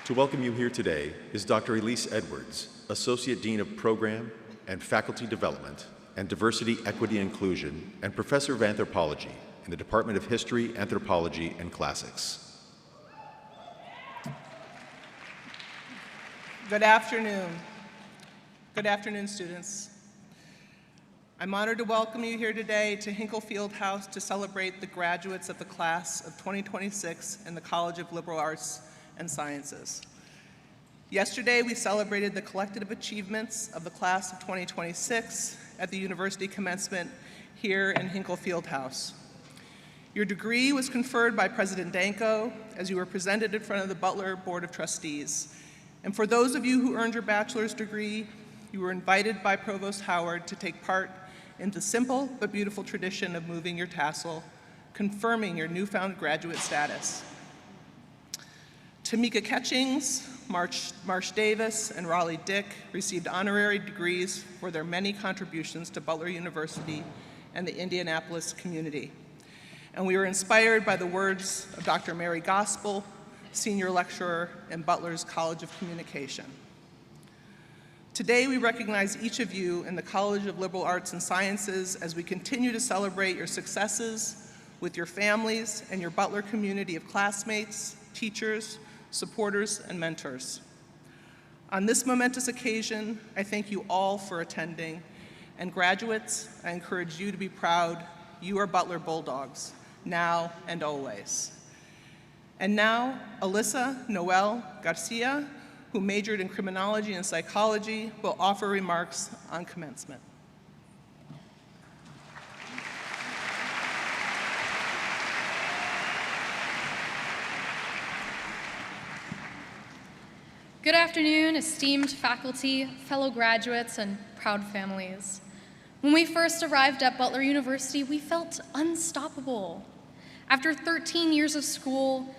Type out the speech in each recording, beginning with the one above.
To welcome you here today is Dr. Elise Edwards, Associate Dean of Program and Faculty Development and Diversity, Equity, and Inclusion, and Professor of Anthropology in the Department of History, Anthropology, and Classics. Good afternoon. Good afternoon, students. I'm honored to welcome you here today to Hinkle Fieldhouse to celebrate the graduates of the class of 2026 in the College of Liberal Arts and Sciences. Yesterday, we celebrated the collective achievements of the class of 2026 at the University Commencement here in Hinkle Fieldhouse. Your degree was conferred by President Danko as you were presented in front of the Butler Board of Trustees. And for those of you who earned your bachelor's degree, you were invited by Provost Howard to take part in the simple but beautiful tradition of moving your tassel, confirming your newfound graduate status. Tamika Ketchings, Marsh Davis, and Raleigh Dick received honorary degrees for their many contributions to Butler University and the Indianapolis community. And we were inspired by the words of Dr. Mary Gospel, senior lecturer in Butler's College of Communication. Today, we recognize each of you in the College of Liberal Arts and Sciences as we continue to celebrate your successes with your families and your Butler community of classmates, teachers, supporters, and mentors. On this momentous occasion, I thank you all for attending, and graduates, I encourage you to be proud. You are Butler Bulldogs, now and always. And now, Alyssa Noel Garcia, who majored in criminology and psychology, will offer remarks on commencement. Good afternoon, esteemed faculty, fellow graduates, and proud families. When we first arrived at Butler University, we felt unstoppable. After 13 years of school,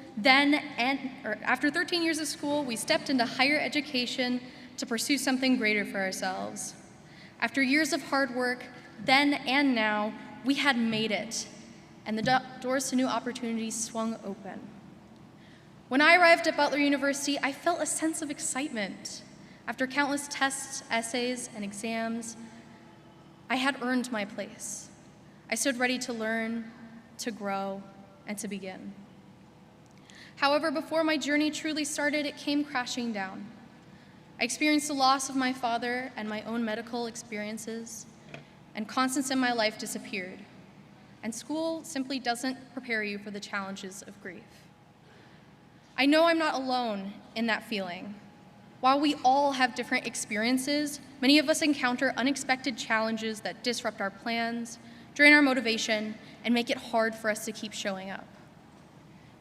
we stepped into higher education to pursue something greater for ourselves. After years of hard work, then and now, we had made it, and the doors to new opportunities swung open. When I arrived at Butler University, I felt a sense of excitement. After countless tests, essays, and exams, I had earned my place. I stood ready to learn, to grow, and to begin. However, before my journey truly started, it came crashing down. I experienced the loss of my father and my own medical experiences, and constants in my life disappeared. And school simply doesn't prepare you for the challenges of grief. I know I'm not alone in that feeling. While we all have different experiences, many of us encounter unexpected challenges that disrupt our plans, drain our motivation, and make it hard for us to keep showing up.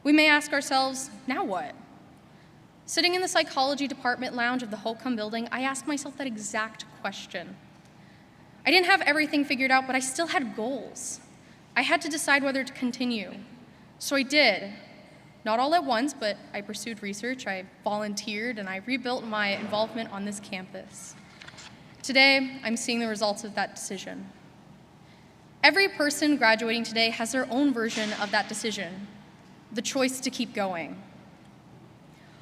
We may ask ourselves, now what? Sitting in the psychology department lounge of the Holcomb building, I asked myself that exact question. I didn't have everything figured out, but I still had goals. I had to decide whether to continue. So I did. Not all at once, but I pursued research, I volunteered, and I rebuilt my involvement on this campus. Today, I'm seeing the results of that decision. Every person graduating today has their own version of that decision, the choice to keep going.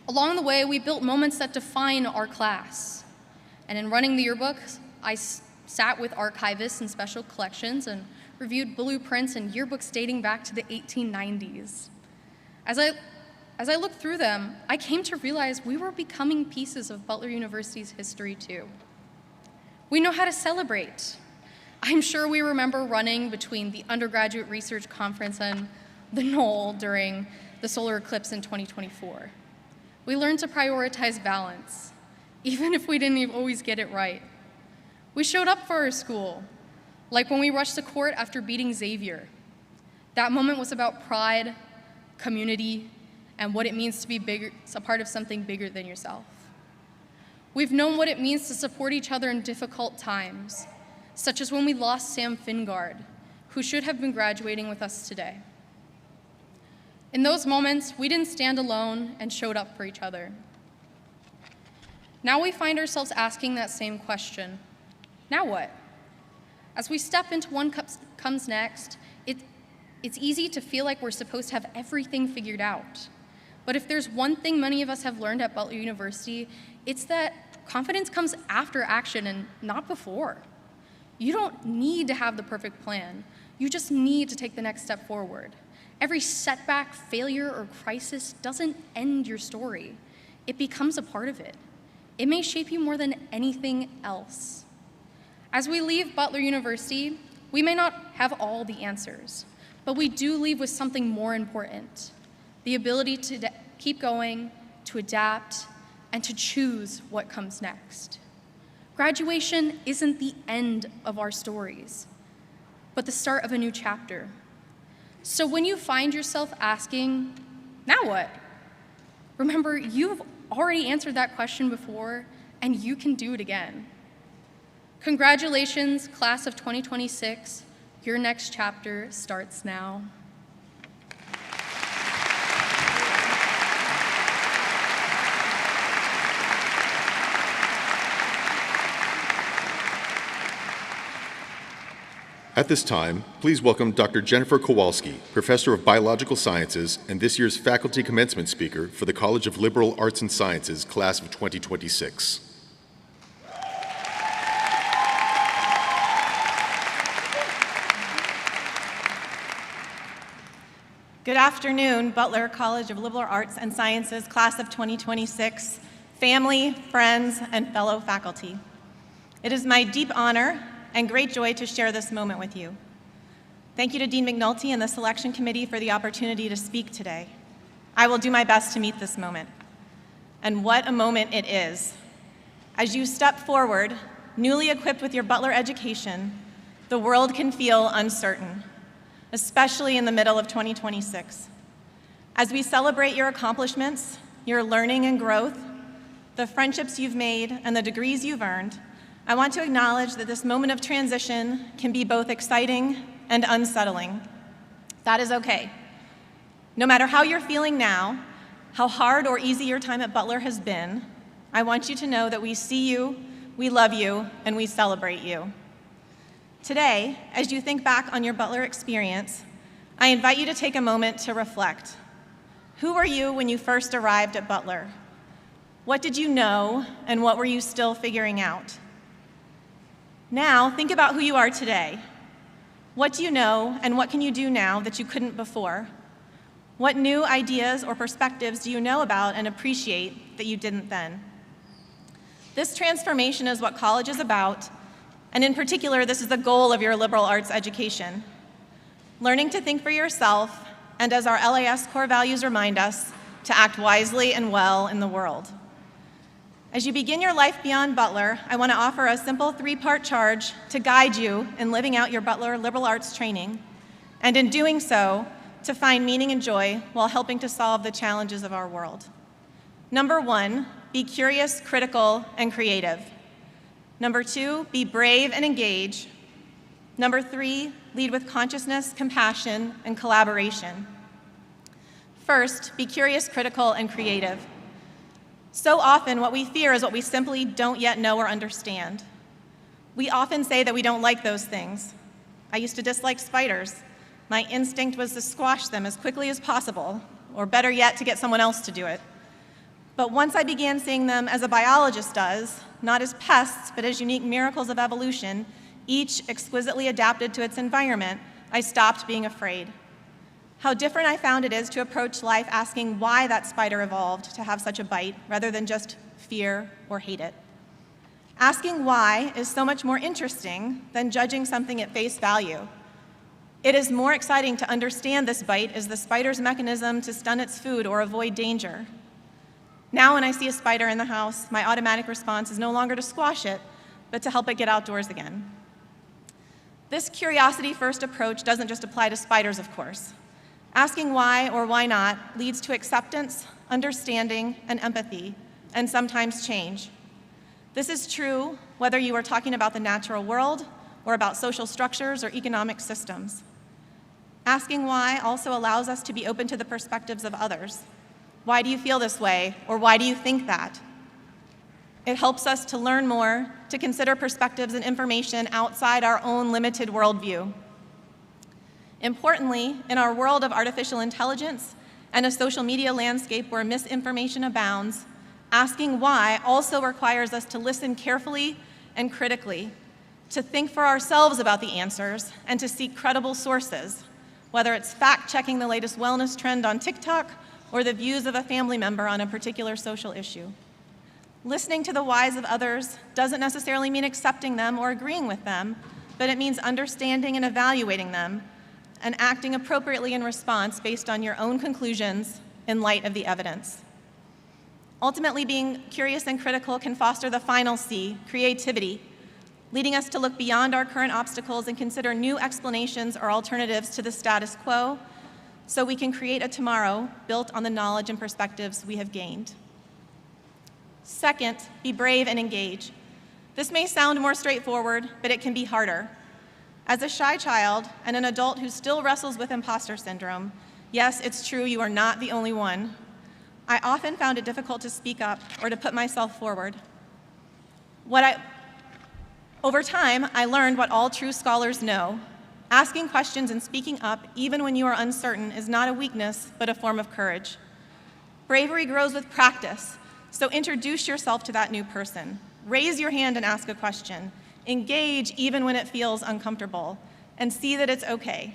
Along the way, we built moments that define our class. And in running the yearbook, I sat with archivists and special collections and reviewed blueprints and yearbooks dating back to the 1890s. As I looked through them, I came to realize we were becoming pieces of Butler University's history too. We know how to celebrate. I'm sure we remember running between the undergraduate research conference and the Knoll during the solar eclipse in 2024. We learned to prioritize balance, even if we didn't always get it right. We showed up for our school, like when we rushed to court after beating Xavier. That moment was about pride, community, and what it means to be a part of something bigger than yourself. We've known what it means to support each other in difficult times, such as when we lost Sam Fingard, who should have been graduating with us today. In those moments, we didn't stand alone and showed up for each other. Now we find ourselves asking that same question, now what? As we step into what comes next, it's easy to feel like we're supposed to have everything figured out. But if there's one thing many of us have learned at Butler University, it's that confidence comes after action and not before. You don't need to have the perfect plan. You just need to take the next step forward. Every setback, failure, or crisis doesn't end your story. It becomes a part of it. It may shape you more than anything else. As we leave Butler University, we may not have all the answers, but we do leave with something more important: the ability to keep going, to adapt, and to choose what comes next. Graduation isn't the end of our stories, but the start of a new chapter. So when you find yourself asking, now what? Remember, you've already answered that question before, and you can do it again. Congratulations, class of 2026. Your next chapter starts now. At this time, please welcome Dr. Jennifer Kowalski, Professor of Biological Sciences and this year's Faculty Commencement Speaker for the College of Liberal Arts and Sciences, class of 2026. Good afternoon, Butler College of Liberal Arts and Sciences, class of 2026, family, friends, and fellow faculty. It is my deep honor and great joy to share this moment with you. Thank you to Dean McNulty and the selection committee for the opportunity to speak today. I will do my best to meet this moment. And what a moment it is. As you step forward, newly equipped with your Butler education, the world can feel uncertain, especially in the middle of 2026. As we celebrate your accomplishments, your learning and growth, the friendships you've made, and the degrees you've earned, I want to acknowledge that this moment of transition can be both exciting and unsettling. That is okay. No matter how you're feeling now, how hard or easy your time at Butler has been, I want you to know that we see you, we love you, and we celebrate you. Today, as you think back on your Butler experience, I invite you to take a moment to reflect. Who were you when you first arrived at Butler? What did you know, and what were you still figuring out? Now, think about who you are today. What do you know, and what can you do now that you couldn't before? What new ideas or perspectives do you know about and appreciate that you didn't then? This transformation is what college is about, and in particular, this is the goal of your liberal arts education. Learning to think for yourself, and as our LAS core values remind us, to act wisely and well in the world. As you begin your life beyond Butler, I want to offer a simple three-part charge to guide you in living out your Butler liberal arts training, and in doing so, to find meaning and joy while helping to solve the challenges of our world. Number 1, be curious, critical, and creative. Number 2, be brave and engage. Number 3, lead with consciousness, compassion, and collaboration. First, be curious, critical, and creative. So often, what we fear is what we simply don't yet know or understand. We often say that we don't like those things. I used to dislike spiders. My instinct was to squash them as quickly as possible, or better yet, to get someone else to do it. But once I began seeing them as a biologist does, not as pests, but as unique miracles of evolution, each exquisitely adapted to its environment, I stopped being afraid. How different I found it is to approach life asking why that spider evolved to have such a bite, rather than just fear or hate it. Asking why is so much more interesting than judging something at face value. It is more exciting to understand this bite as the spider's mechanism to stun its food or avoid danger. Now when I see a spider in the house, my automatic response is no longer to squash it, but to help it get outdoors again. This curiosity-first approach doesn't just apply to spiders, of course. Asking why or why not leads to acceptance, understanding, and empathy, and sometimes change. This is true whether you are talking about the natural world or about social structures or economic systems. Asking why also allows us to be open to the perspectives of others. Why do you feel this way, or why do you think that? It helps us to learn more, to consider perspectives and information outside our own limited worldview. Importantly, in our world of artificial intelligence and a social media landscape where misinformation abounds, asking why also requires us to listen carefully and critically, to think for ourselves about the answers, and to seek credible sources, whether it's fact-checking the latest wellness trend on TikTok or the views of a family member on a particular social issue. Listening to the whys of others doesn't necessarily mean accepting them or agreeing with them, but it means understanding and evaluating them and acting appropriately in response based on your own conclusions in light of the evidence. Ultimately, being curious and critical can foster the final C, creativity, leading us to look beyond our current obstacles and consider new explanations or alternatives to the status quo so we can create a tomorrow built on the knowledge and perspectives we have gained. Second, be brave and engage. This may sound more straightforward, but it can be harder. As a shy child and an adult who still wrestles with imposter syndrome, yes, it's true, you are not the only one. I often found it difficult to speak up or to put myself forward. Over time, I learned what all true scholars know. Asking questions and speaking up, even when you are uncertain, is not a weakness, but a form of courage. Bravery grows with practice, so introduce yourself to that new person. Raise your hand and ask a question. Engage even when it feels uncomfortable, and see that it's okay.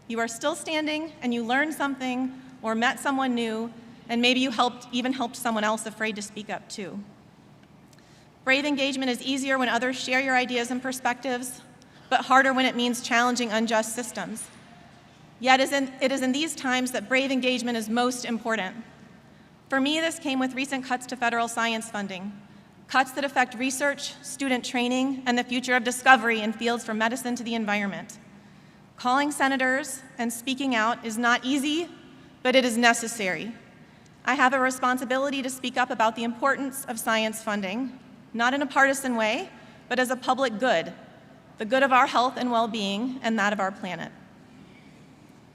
You are still standing, and you learned something or met someone new, and maybe you even helped someone else afraid to speak up too. Brave engagement is easier when others share your ideas and perspectives, but harder when it means challenging unjust systems. Yet it is in these times that brave engagement is most important. For me, this came with recent cuts to federal science funding, cuts that affect research, student training, and the future of discovery in fields from medicine to the environment. Calling senators and speaking out is not easy, but it is necessary. I have a responsibility to speak up about the importance of science funding, not in a partisan way, but as a public good, the good of our health and well-being and that of our planet.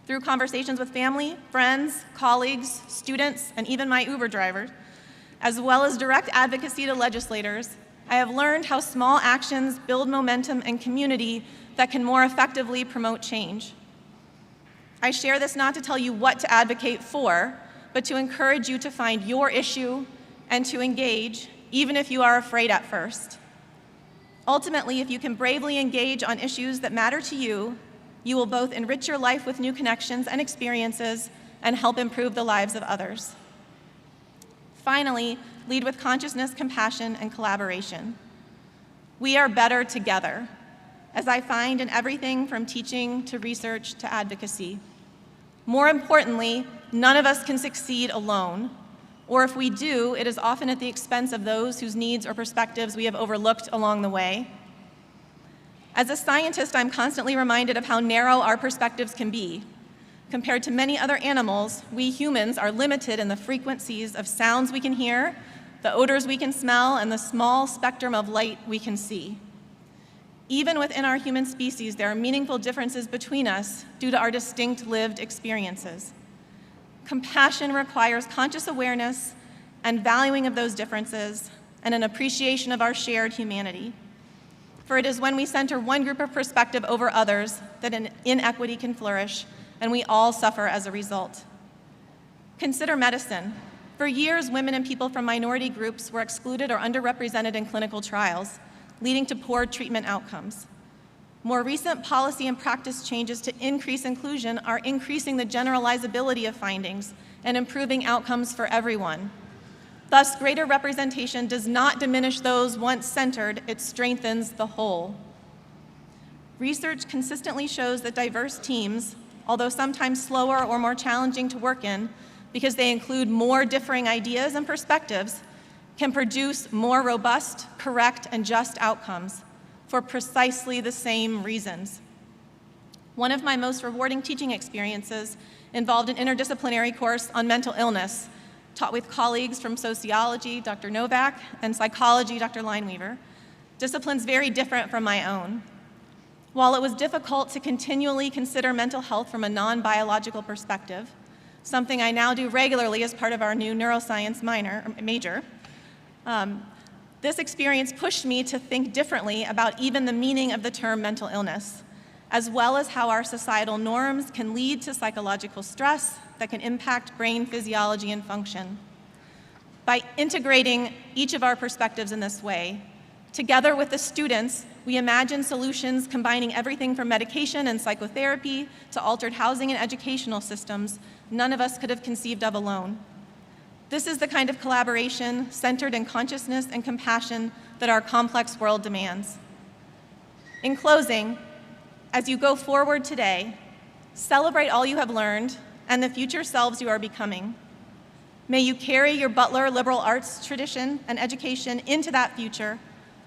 Through conversations with family, friends, colleagues, students, and even my Uber driver, as well as direct advocacy to legislators, I have learned how small actions build momentum and community that can more effectively promote change. I share this not to tell you what to advocate for, but to encourage you to find your issue and to engage, even if you are afraid at first. Ultimately, if you can bravely engage on issues that matter to you, you will both enrich your life with new connections and experiences and help improve the lives of others. Finally, lead with consciousness, compassion, and collaboration. We are better together, as I find in everything from teaching to research to advocacy. More importantly, none of us can succeed alone, or if we do, it is often at the expense of those whose needs or perspectives we have overlooked along the way. As a scientist, I'm constantly reminded of how narrow our perspectives can be. Compared to many other animals, we humans are limited in the frequencies of sounds we can hear, the odors we can smell, and the small spectrum of light we can see. Even within our human species, there are meaningful differences between us due to our distinct lived experiences. Compassion requires conscious awareness and valuing of those differences and an appreciation of our shared humanity. For it is when we center one group of perspective over others that an inequity can flourish, and we all suffer as a result. Consider medicine. For years, women and people from minority groups were excluded or underrepresented in clinical trials, leading to poor treatment outcomes. More recent policy and practice changes to increase inclusion are increasing the generalizability of findings and improving outcomes for everyone. Thus, greater representation does not diminish those once centered, it strengthens the whole. Research consistently shows that diverse teams, although sometimes slower or more challenging to work in because they include more differing ideas and perspectives, can produce more robust, correct, and just outcomes for precisely the same reasons. One of my most rewarding teaching experiences involved an interdisciplinary course on mental illness, taught with colleagues from sociology, Dr. Novak, and psychology, Dr. Lineweaver, disciplines very different from my own. While it was difficult to continually consider mental health from a non-biological perspective, something I now do regularly as part of our new neuroscience major, this experience pushed me to think differently about even the meaning of the term mental illness, as well as how our societal norms can lead to psychological stress that can impact brain physiology and function. By integrating each of our perspectives in this way, together with the students, we imagine solutions combining everything from medication and psychotherapy to altered housing and educational systems none of us could have conceived of alone. This is the kind of collaboration centered in consciousness and compassion that our complex world demands. In closing, as you go forward today, celebrate all you have learned and the future selves you are becoming. May you carry your Butler liberal arts tradition and education into that future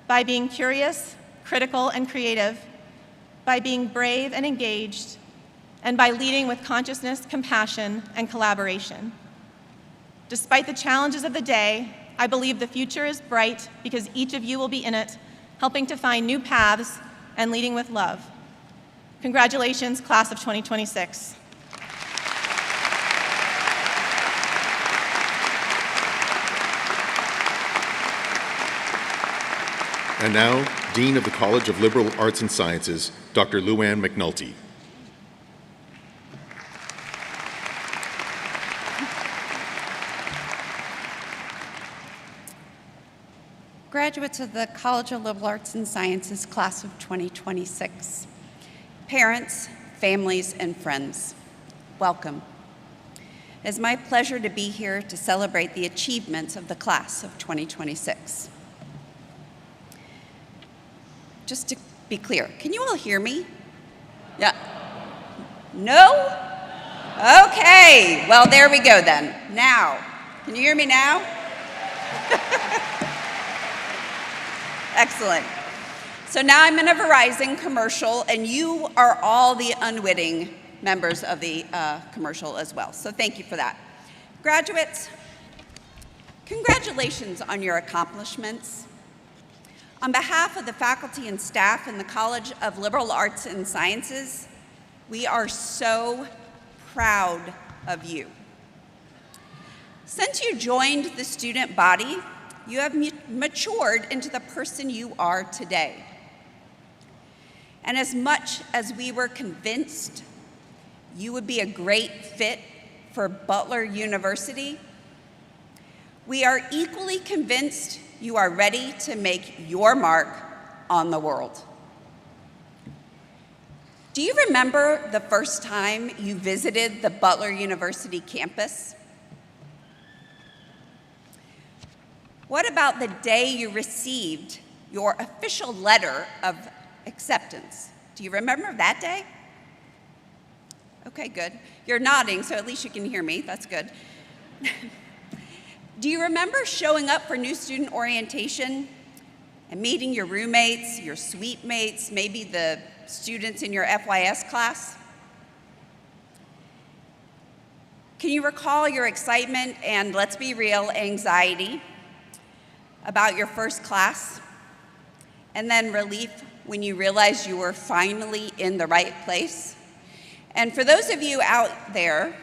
by being curious, critical, and creative, by being brave and engaged, and by leading with consciousness, compassion, and collaboration. Despite the challenges of the day, I believe the future is bright because each of you will be in it, helping to find new paths and leading with love. Congratulations, class of 2026. And now, Dean of the College of Liberal Arts and Sciences, Dr. Luann McNulty. Graduates of the College of Liberal Arts and Sciences class of 2026, parents, families, and friends, welcome. It is my pleasure to be here to celebrate the achievements of the class of 2026. Just to be clear, can you all hear me? Yeah. No? Okay, well, there we go then. Now, can you hear me now? Excellent. So now I'm in a Verizon commercial, and you are all the unwitting members of the commercial as well. So thank you for that. Graduates, congratulations on your accomplishments. On behalf of the faculty and staff in the College of Liberal Arts and Sciences, we are so proud of you. Since you joined the student body, you have matured into the person you are today. And as much as we were convinced you would be a great fit for Butler University, we are equally convinced you are ready to make your mark on the world. Do you remember the first time you visited the Butler University campus? What about the day you received your official letter of acceptance? Do you remember that day? Okay, good. You're nodding, so at least you can hear me. That's good. Do you remember showing up for new student orientation and meeting your roommates, your suite mates, maybe the students in your FYS class? Can you recall your excitement and, let's be real, anxiety about your first class, and then relief when you realized you were finally in the right place? And for those of you out there,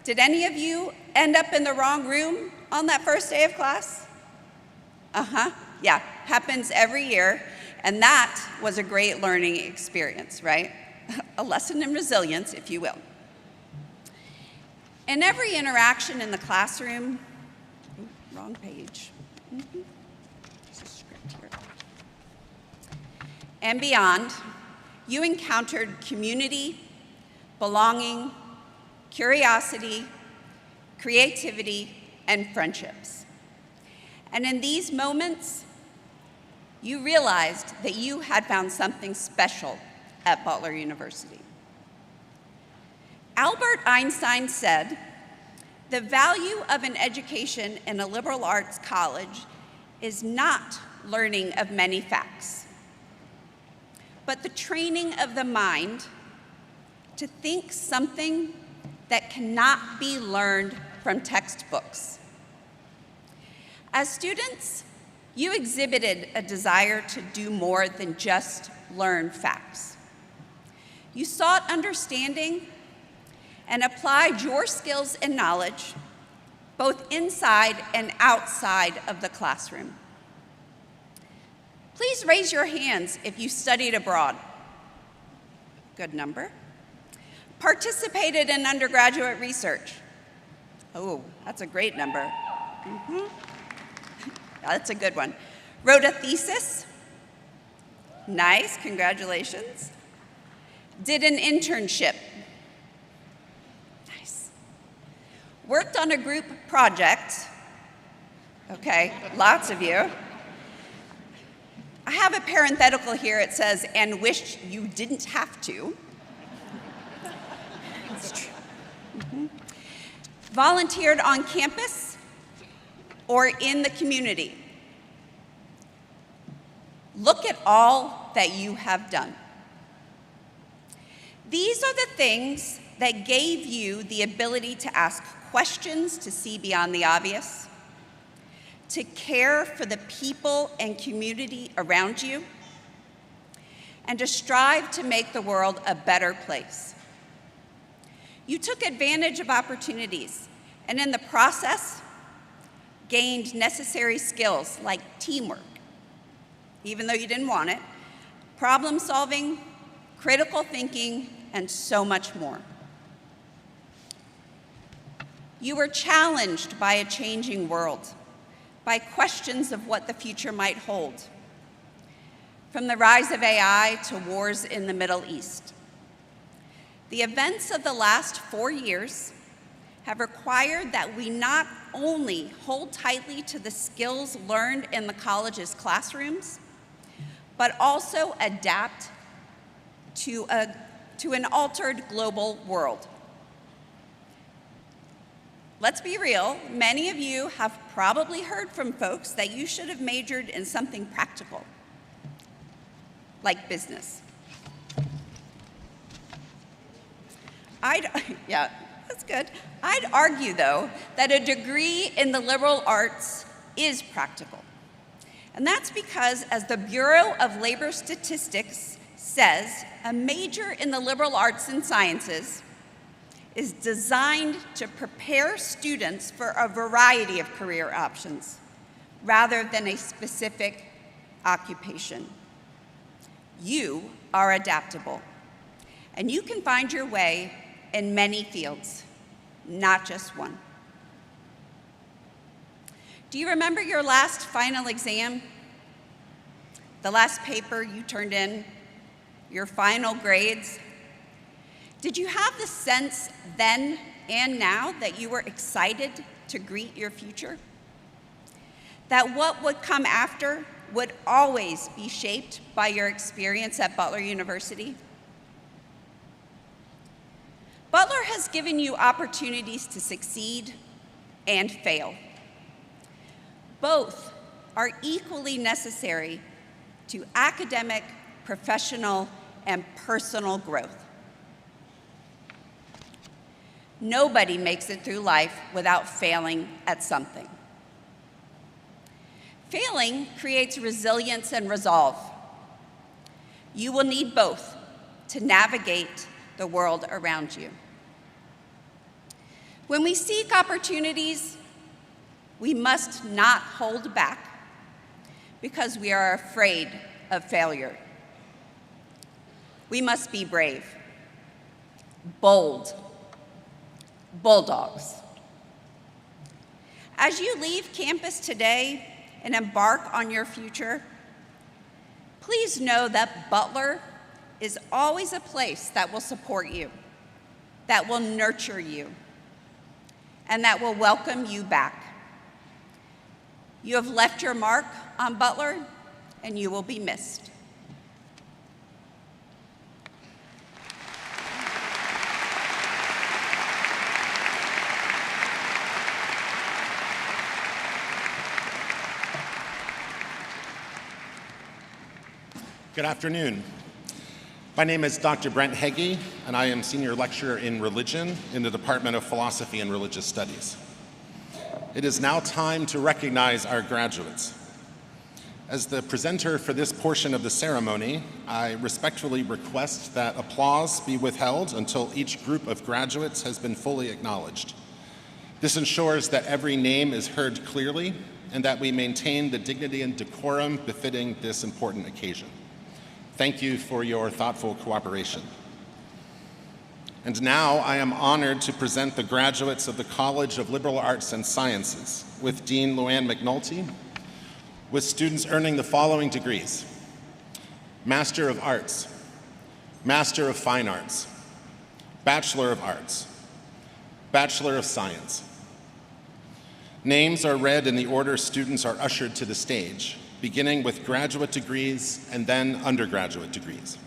did any of you end up in the wrong room on that first day of class? Yeah, happens every year, and that was a great learning experience, right? A lesson in resilience, if you will. In every interaction in the classroom, wrong page. There's a script here. And beyond, you encountered community, belonging, curiosity, creativity, and friendships. And in these moments, you realized that you had found something special at Butler University. Albert Einstein said, "The value of an education in a liberal arts college is not learning of many facts, but the training of the mind to think something that cannot be learned from textbooks." As students, you exhibited a desire to do more than just learn facts. You sought understanding and applied your skills and knowledge both inside and outside of the classroom. Please raise your hands if you studied abroad. good number. Participated in undergraduate research. Oh, that's a great number. Yeah, that's a good one. Wrote a thesis. Nice, congratulations. Did an internship. Nice. Worked on a group project. Okay, lots of you. I have a parenthetical here. It says, and wished you didn't have to. It's true. Volunteered on campus or in the community. Look at all that you have done. These are the things that gave you the ability to ask questions, to see beyond the obvious, to care for the people and community around you, and to strive to make the world a better place. You took advantage of opportunities, and in the process, gained necessary skills like teamwork, even though you didn't want it, problem solving, critical thinking, and so much more. You were challenged by a changing world, by questions of what the future might hold, from the rise of AI to wars in the Middle East. The events of the last 4 years have required that we not only hold tightly to the skills learned in the college's classrooms, but also adapt to an altered global world. Let's be real, many of you have probably heard from folks that you should have majored in something practical, like business. Yeah, that's good. I'd argue, though, that a degree in the liberal arts is practical. And that's because, as the Bureau of Labor Statistics says, a major in the liberal arts and sciences is designed to prepare students for a variety of career options, rather than a specific occupation. You are adaptable, and you can find your way in many fields, not just one. Do you remember your last final exam? The last paper you turned in? Your final grades? Did you have the sense then and now that you were excited to greet your future? That what would come after would always be shaped by your experience at Butler University? Butler has given you opportunities to succeed and fail. Both are equally necessary to academic, professional, and personal growth. Nobody makes it through life without failing at something. Failing creates resilience and resolve. You will need both to navigate the world around you. When we seek opportunities, we must not hold back because we are afraid of failure. We must be brave, bold, bulldogs. As you leave campus today and embark on your future, please know that Butler is always a place that will support you, that will nurture you, and that will welcome you back. You have left your mark on Butler, and you will be missed. Good afternoon. My name is Dr. Brent Heggie, and I am Senior Lecturer in Religion in the Department of Philosophy and Religious Studies. It is now time to recognize our graduates. As the presenter for this portion of the ceremony, I respectfully request that applause be withheld until each group of graduates has been fully acknowledged. This ensures that every name is heard clearly and that we maintain the dignity and decorum befitting this important occasion. Thank you for your thoughtful cooperation. And now I am honored to present the graduates of the College of Liberal Arts and Sciences with Dean Luann McNulty, with students earning the following degrees: Master of Arts, Master of Fine Arts, Bachelor of Arts, Bachelor of Science. Names are read in the order students are ushered to the stage, beginning with graduate degrees and then undergraduate degrees.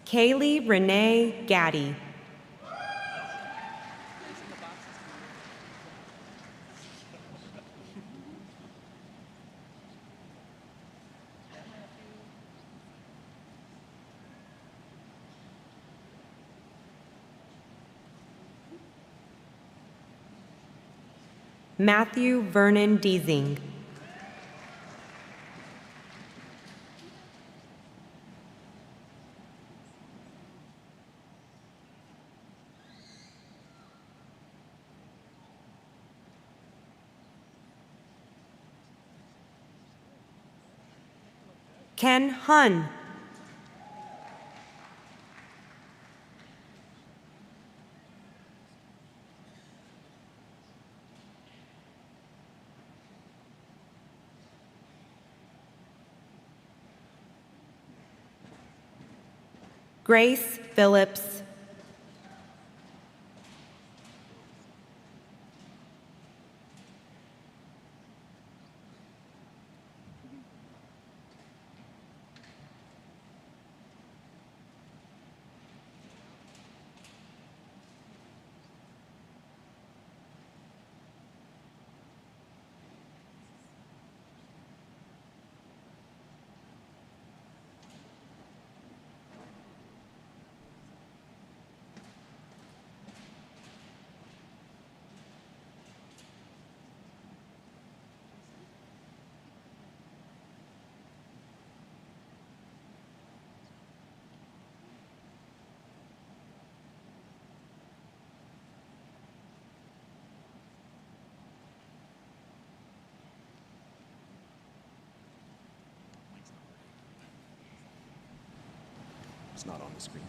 Kaylee Renee Gaddy. Matthew Vernon Deasing. Ken Hun. Grace Phillips. It's not on the screen.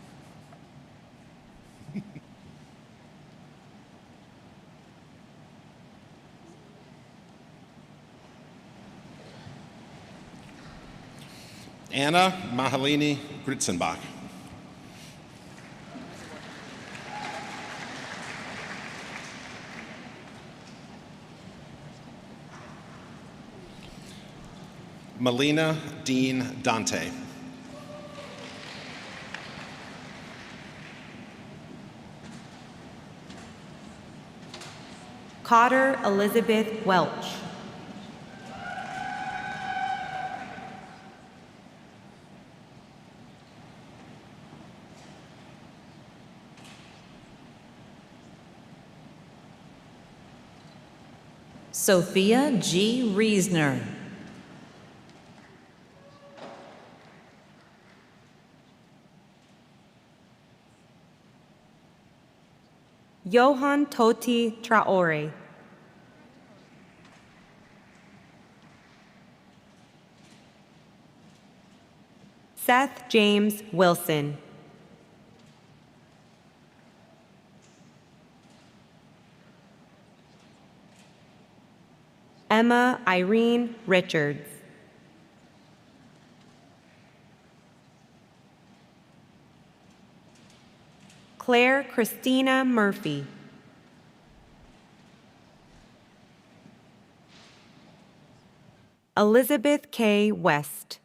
Anna Mahalini Gritzenbach. Melina Dean Dante. Cotter Elizabeth Welch. Sophia G. Riesner. Johan Toti Traore. Seth James Wilson. Emma Irene Richards. Claire Christina Murphy. Elizabeth K. West.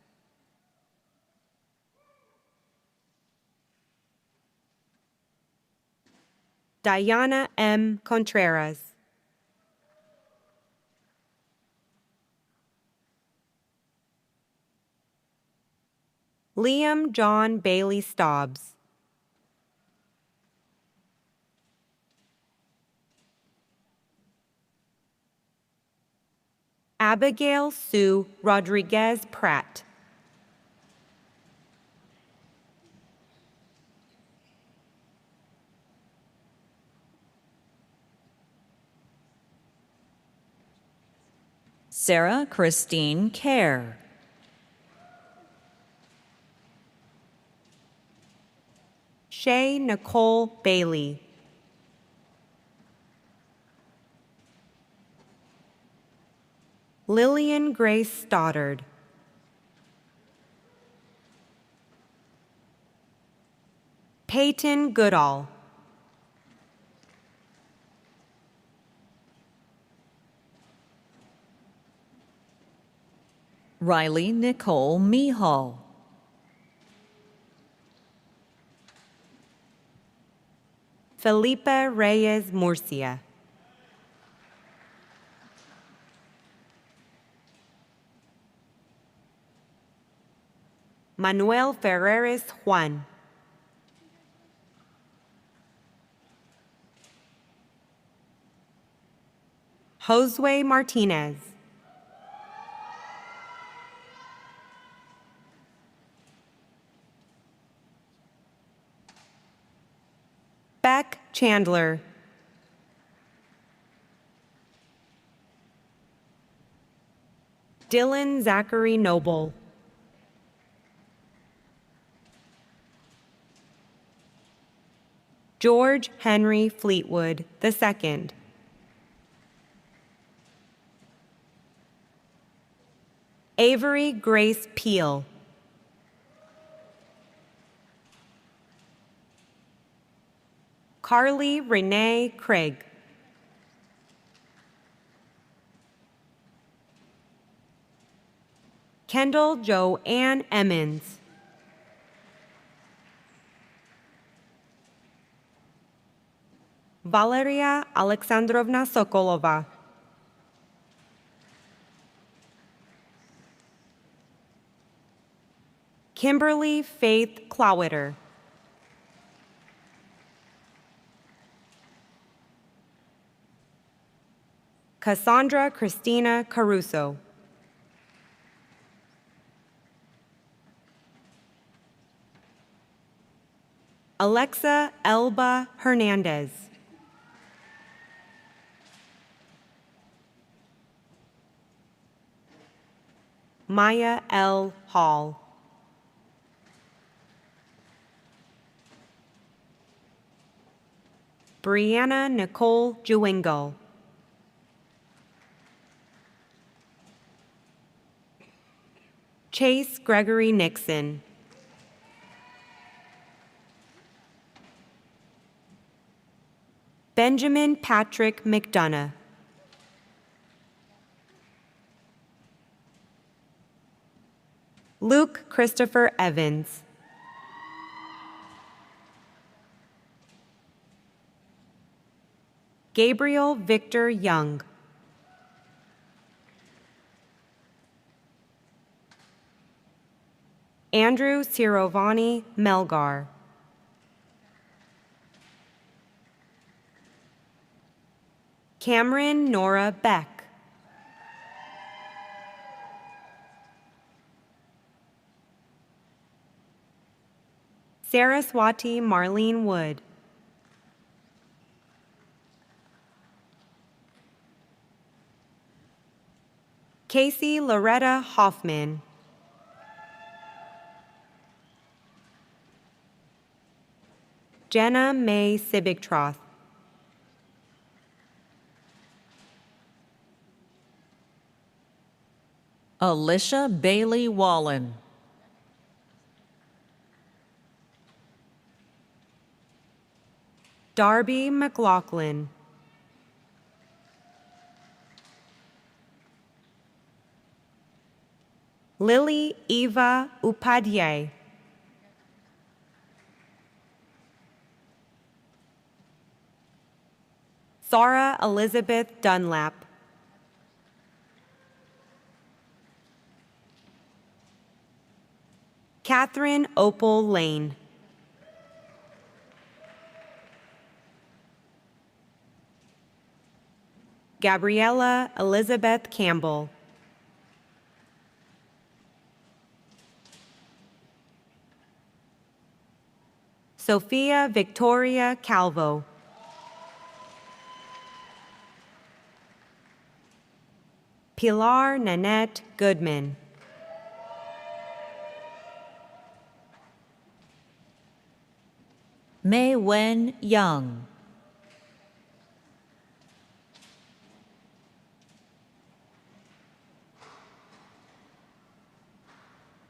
Diana M. Contreras. Liam John Bailey Stobbs. Abigail Sue Rodriguez Pratt. Sarah Christine Kerr. Shay Nicole Bailey. Lillian Grace Stoddard. Peyton Goodall. Riley Nicole Mehall. Felipe Reyes Murcia. Manuel Ferreres Juan. Josue Martinez. Beck Chandler. Dylan Zachary Noble. George Henry Fleetwood II. Avery Grace Peel. Carly Renee Craig. Kendall Joanne Emmons. Valeria Alexandrovna Sokolova. Kimberly Faith Clowitter. Cassandra Christina Caruso. Alexa Elba Hernandez. Maya L. Hall. Brianna Nicole Jewingle. Chase Gregory Nixon. Benjamin Patrick McDonough. Luke Christopher Evans. Gabriel Victor Young. Andrew Cirovani Melgar. Cameron Nora Beck. Saraswati Marlene Wood. Casey Loretta Hoffman. Jenna May Sibigtroth. Alicia Bailey Wallen. Darby McLaughlin. Lily Eva Upadhyay. Sarah Elizabeth Dunlap. Catherine Opal Lane. Gabriella Elizabeth Campbell. Sophia Victoria Calvo. Pilar Nanette Goodman. Mei Wen Young.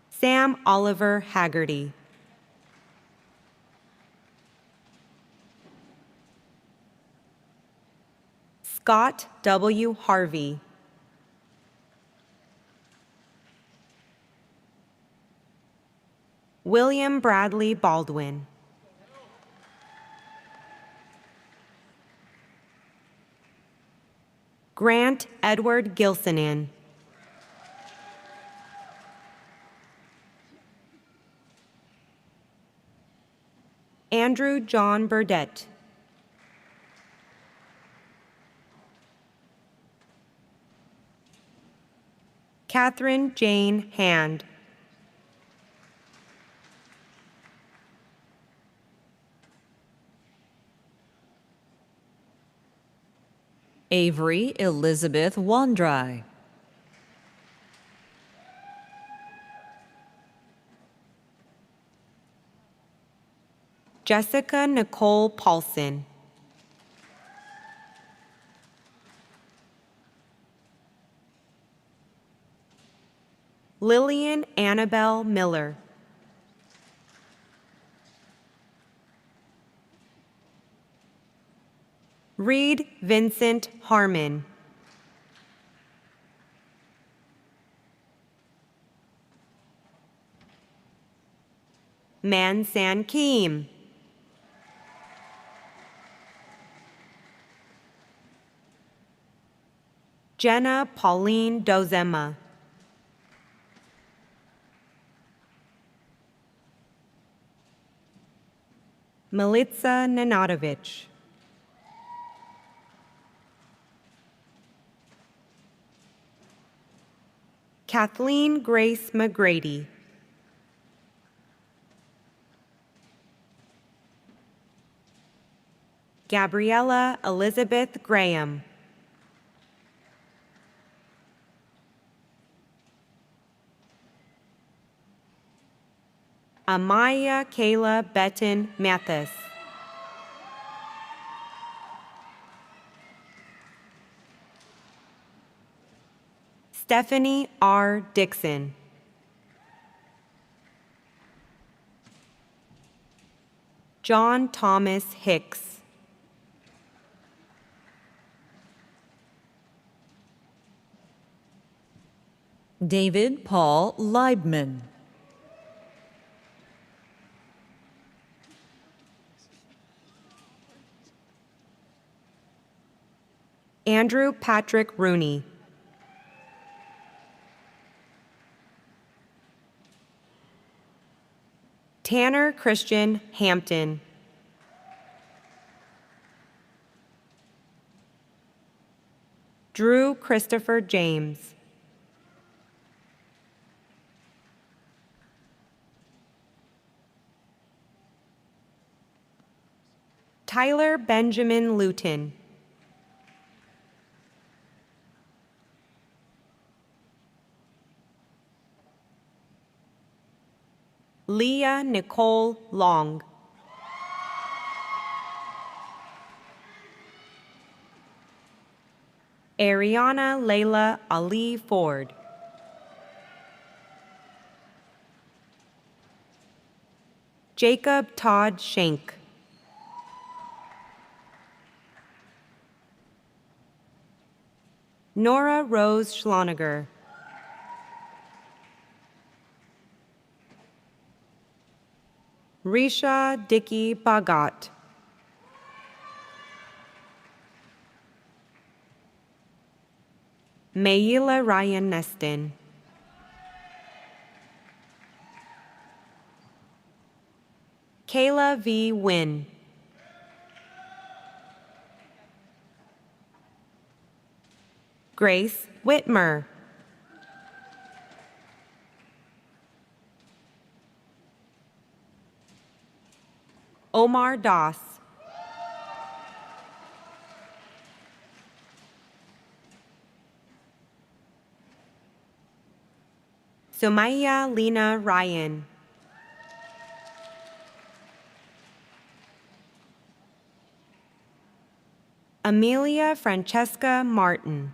Sam Oliver Haggerty. Scott W. Harvey. William Bradley Baldwin. Grant Edward Gilsonan. Andrew John Burdett. Catherine Jane Hand. Avery Elizabeth Wandry. Jessica Nicole Paulson. Lillian Annabelle Miller. Reed Vincent Harmon. Man San Keem. Jenna Pauline Dozema. Militza Nanatovich. Kathleen Grace McGrady. Gabriella Elizabeth Graham. Amaya Kayla Betton Mathis. Stephanie R. Dixon. John Thomas Hicks. David Paul Leibman. Andrew Patrick Rooney. Tanner Christian Hampton. Drew Christopher James. Tyler Benjamin Luton. Leah Nicole Long. Ariana Layla Ali Ford. Jacob Todd Schenk. Nora Rose Schloniger. Risha Dickey Bagat. Mayila Ryan Neston. Kayla V. Wynn. Grace Whitmer. Omar Doss. Sumaya Lena Ryan. Amelia Francesca Martin.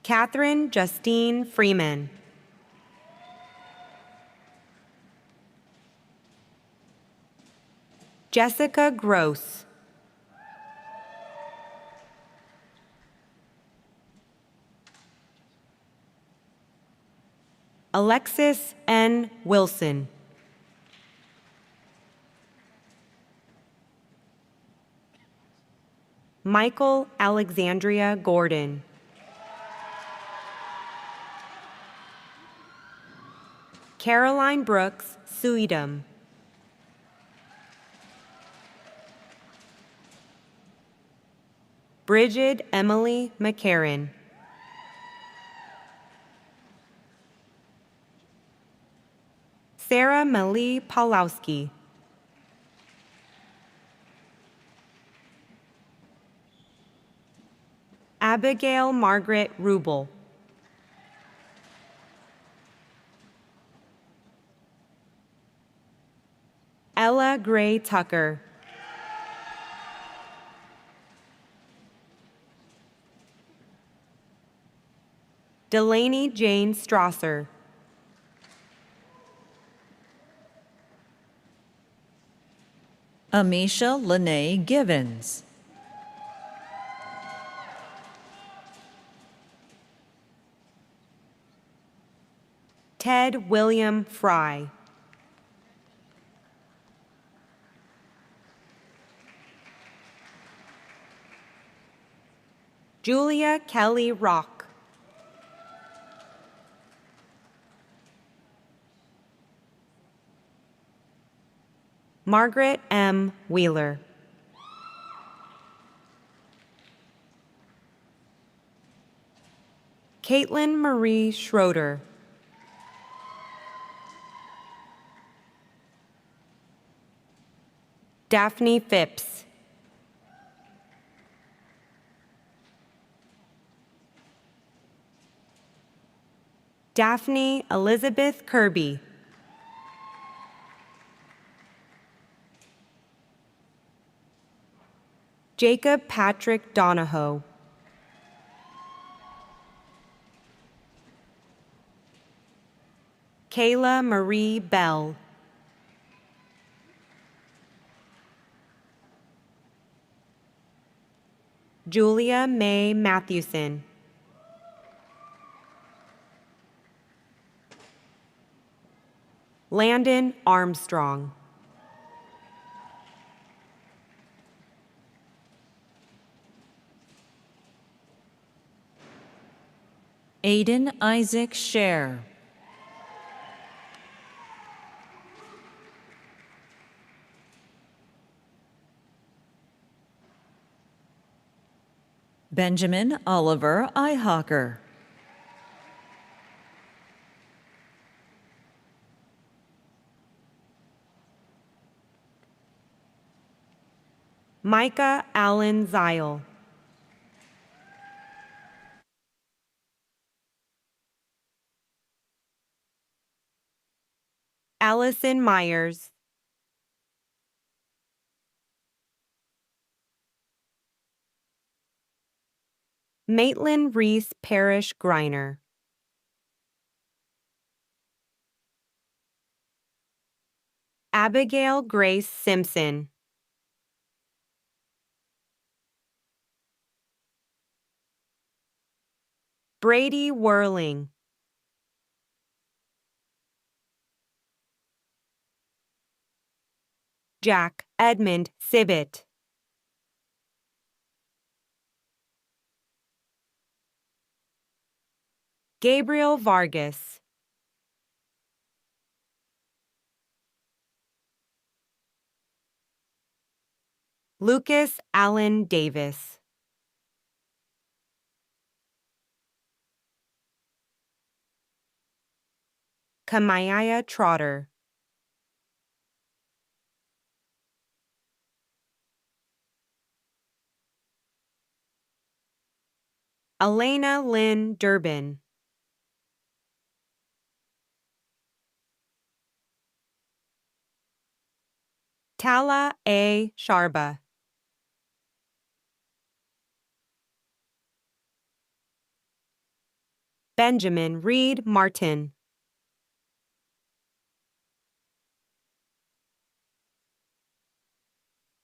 Catherine Justine Freeman. Jessica Gross. Alexis N. Wilson. Michael Alexandria Gordon. Caroline Brooks Suidam. Bridget Emily McCarran. Sarah Malie Pawlowski. Abigail Margaret Rubel. Ella Gray Tucker. Delaney Jane Strasser. Amisha Lene Givens. Ted William Fry. Julia Kelly Rock. Margaret M. Wheeler. Caitlin Marie Schroeder. Daphne Phipps. Daphne Elizabeth Kirby. Jacob Patrick Donahoe. Kayla Marie Bell. Julia May Mathewson. Landon Armstrong. Aiden Isaac Scher. Benjamin Oliver Ihawker. Micah Allen Zile. Allison Myers. Maitland Reese Parrish Griner. Abigail Grace Simpson. Brady Whirling. Jack Edmund Sibbett. Gabriel Vargas. Lucas Allen Davis. Kamaya Trotter. Elena Lynn Durbin. Tala A. Sharba. Benjamin Reed Martin.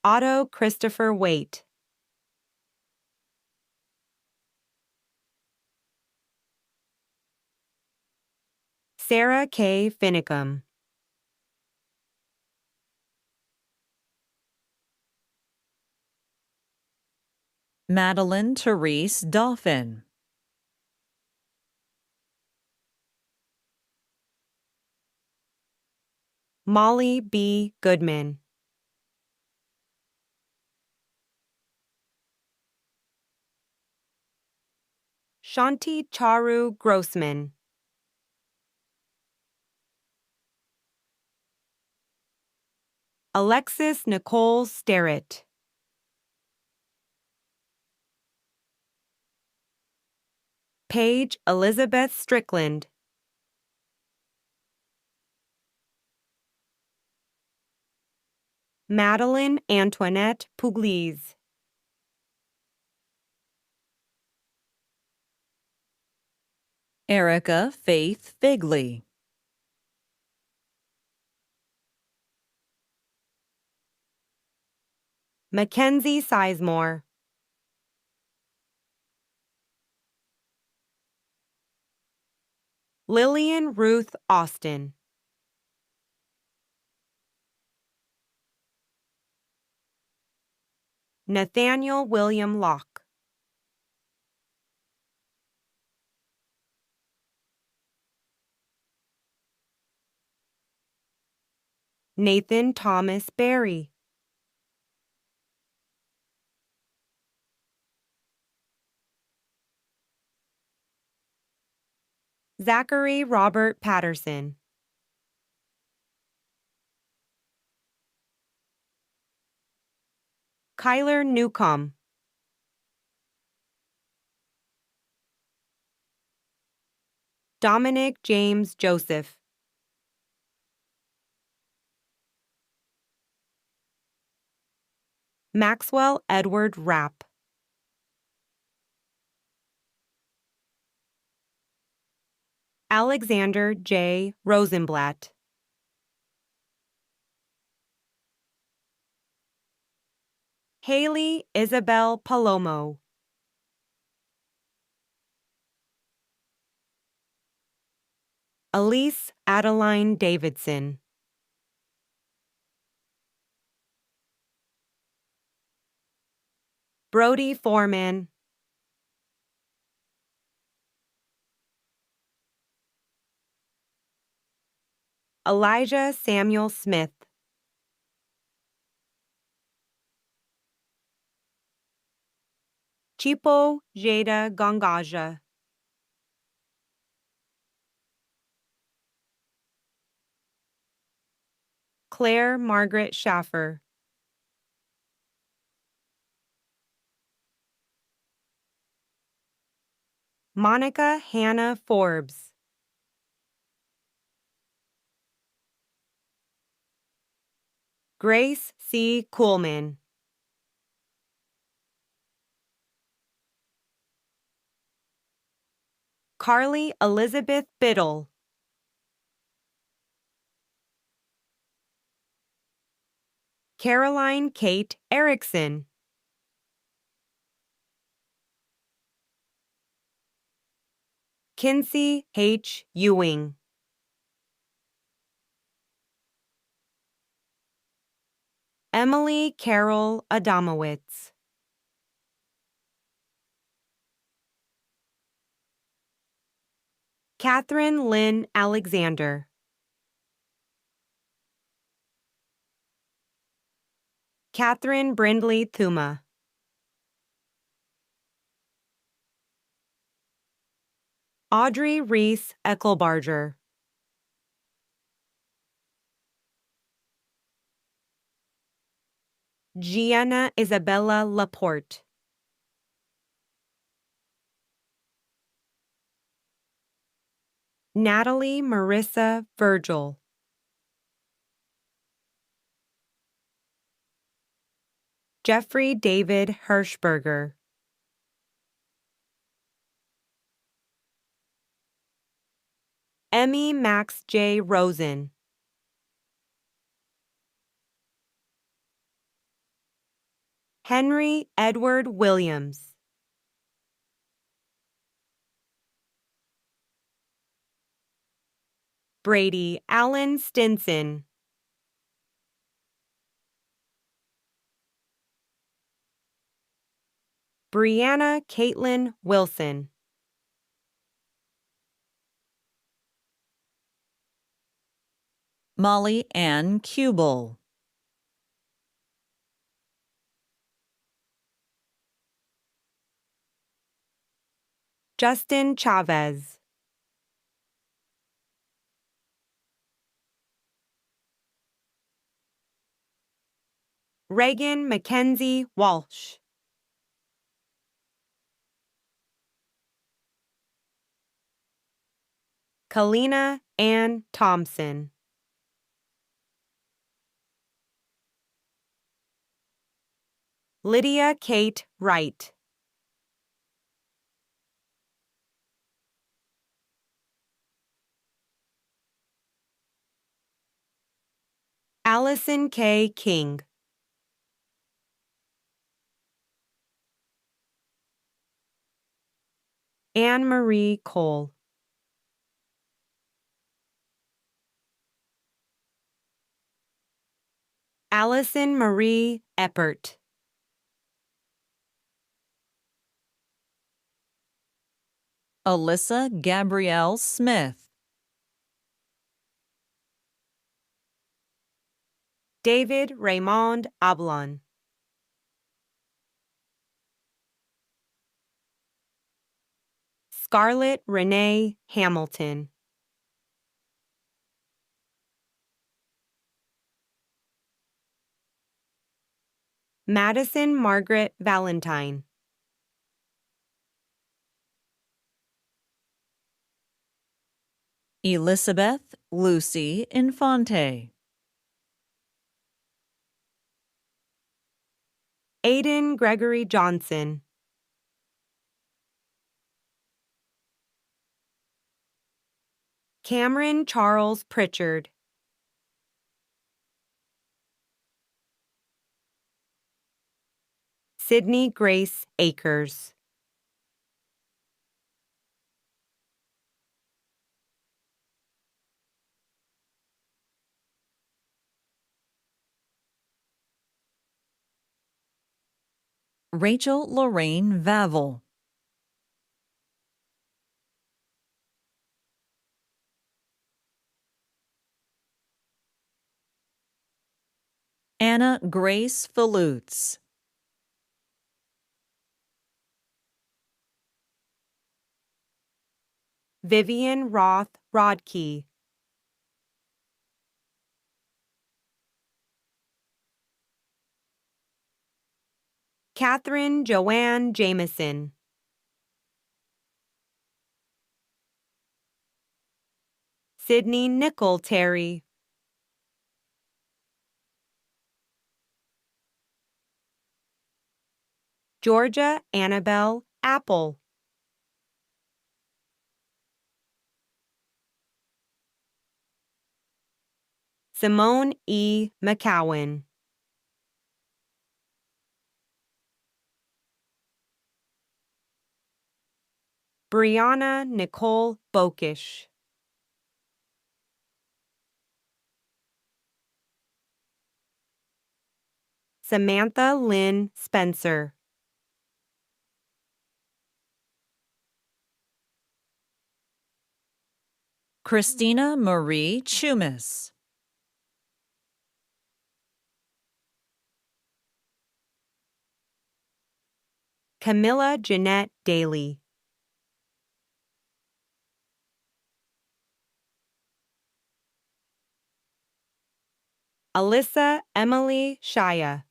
Otto Christopher Waite. Sarah K. Finicum. Madeline Therese Dauphin. Molly B. Goodman. Shanti Charu Grossman. Alexis Nicole Sterrett. Paige Elizabeth Strickland. Madeline Antoinette Pugliese. Erica Faith Figley. Mackenzie Sizemore. Lillian Ruth Austin. Nathaniel William Locke. Nathan Thomas Berry. Zachary Robert Patterson. Kyler Newcomb. Dominic James Joseph. Maxwell Edward Rapp. Alexander J. Rosenblatt. Haley Isabel Palomo. Elise Adeline Davidson. Brody Foreman. Elijah Samuel Smith. Chipo Jada Gongaja. Claire Margaret Schaffer. Monica Hannah Forbes. Grace C. Kuhlman. Carly Elizabeth Biddle. Caroline Kate Erickson. Kinsey H. Ewing. Emily Carol Adamowitz. Catherine Lynn Alexander. Catherine Brindley Thuma. Audrey Reese Eckelbarger. Gianna Isabella Laporte. Natalie Marissa Virgil. Jeffrey David Hirschberger. Emmy Max J. Rosen. Henry Edward Williams. Brady Allen Stinson. Brianna Caitlin Wilson. Molly Ann Kubel. Justin Chavez. Reagan Mackenzie Walsh. Kalina Ann Thompson. Lydia Kate Wright. Allison K. King. Anne Marie Cole. Allison Marie Eppert. Alyssa Gabrielle Smith. David Raymond Ablon. Scarlett Renee Hamilton. Madison Margaret Valentine. Elizabeth Lucy Infante. Aiden Gregory Johnson. Cameron Charles Pritchard. Sydney Grace Akers. Rachel Lorraine Vavel. Anna Grace Falutz. Vivian Roth Rodkey. Catherine Joanne Jameson. Sydney Nicole Terry. Georgia Annabelle Apple. Simone E. McCowan. Brianna Nicole Bokish. Samantha Lynn Spencer. Christina Marie Chumis. Camilla Jeanette Daly. Alyssa Emily Shaya.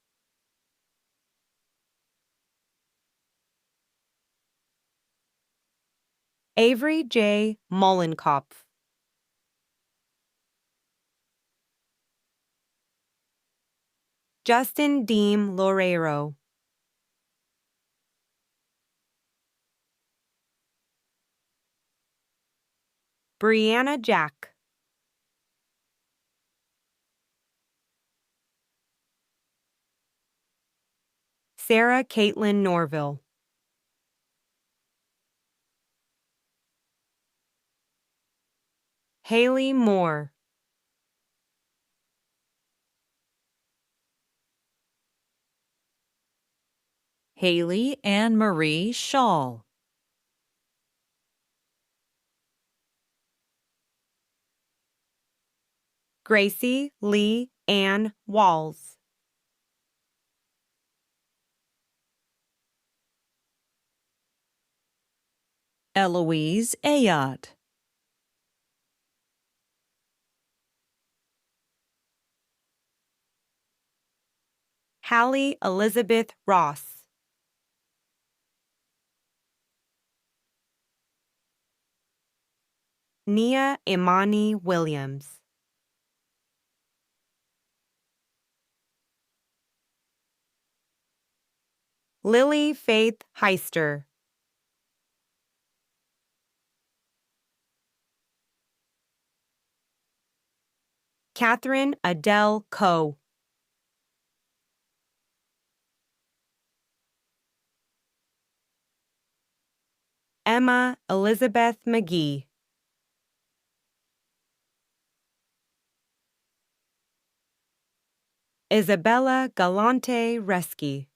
Avery J. Mollenkopf. Justin Deem Loureiro. Brianna Jack. Sarah Caitlin Norville. Haley Moore. Haley Ann Marie Shaw. Gracie Lee Ann Walls. Eloise Ayotte. Hallie Elizabeth Ross. Nia Imani Williams. Lily Faith Heister. Catherine Adele Coe. Emma Elizabeth McGee. Isabella Galante Reski.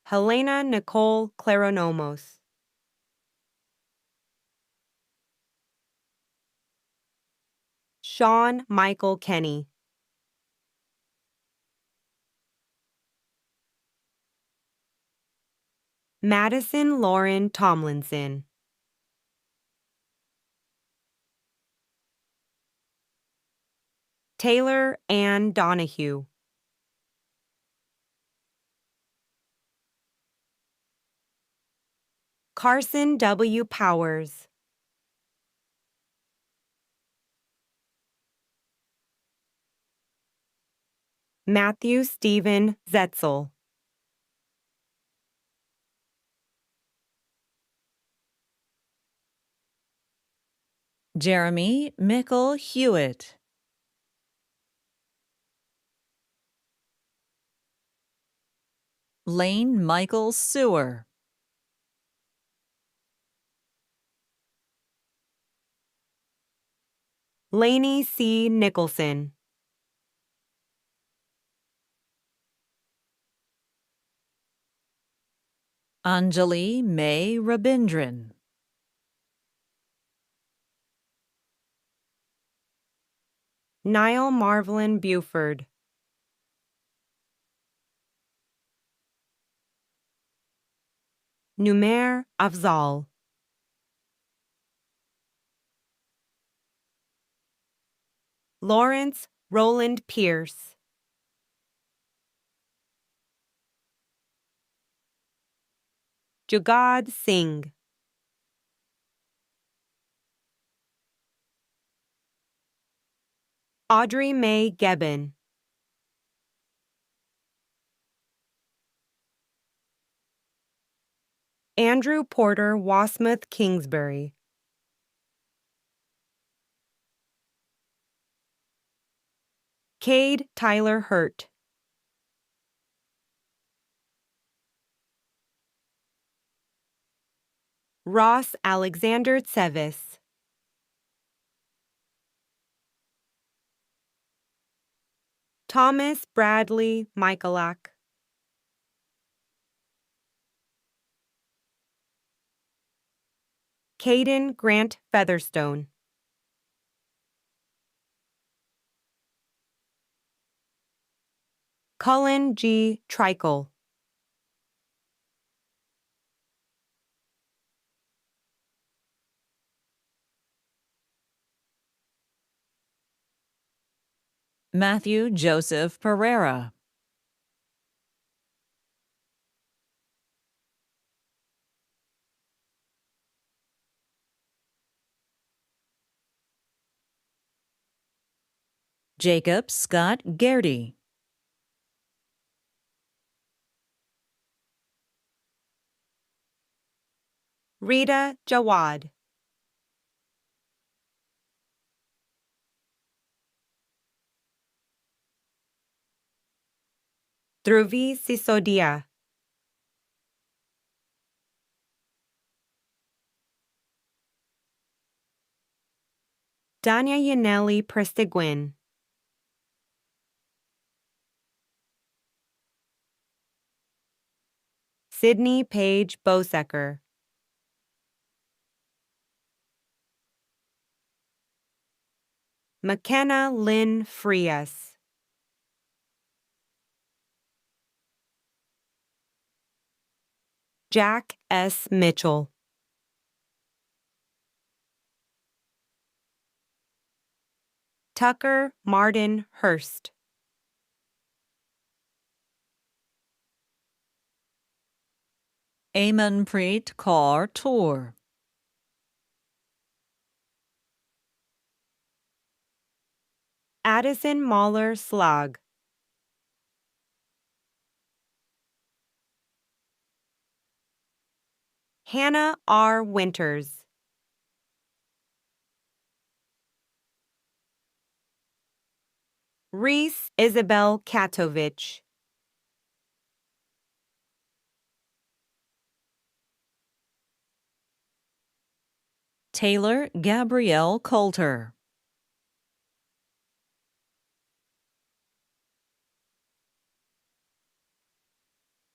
Helena Nicole Claronomos. Sean Michael Kenny. Madison Lauren Tomlinson. Taylor Ann Donahue. Carson W. Powers. Matthew Stephen Zetzel. Jeremy Mickle Hewitt. Lane Michael Sewer. Lainey C. Nicholson. Anjali May Rabindran. Niall Marvelin Buford. Numer Afzal. Lawrence Roland Pierce. Jugad Singh. Audrey Mae Gebbin. Andrew Porter Wasmuth Kingsbury. Cade Tyler Hurt. Ross Alexander Tsevis. Thomas Bradley Michalak. Caden Grant Featherstone. Cullen G. Trikel. Matthew Joseph Pereira. Jacob Scott Gertie. Rita Jawad. Dhruvi Sisodia. Danya Yaneli Prestiguin. Sydney Page Bosecker. McKenna Lynn Frias. Jack S. Mitchell. Tucker Martin Hurst. Amanpreet Kaur Toor. Addison Mahler Slag. Hannah R. Winters. Reese Isabel Katovich. Taylor Gabrielle Coulter.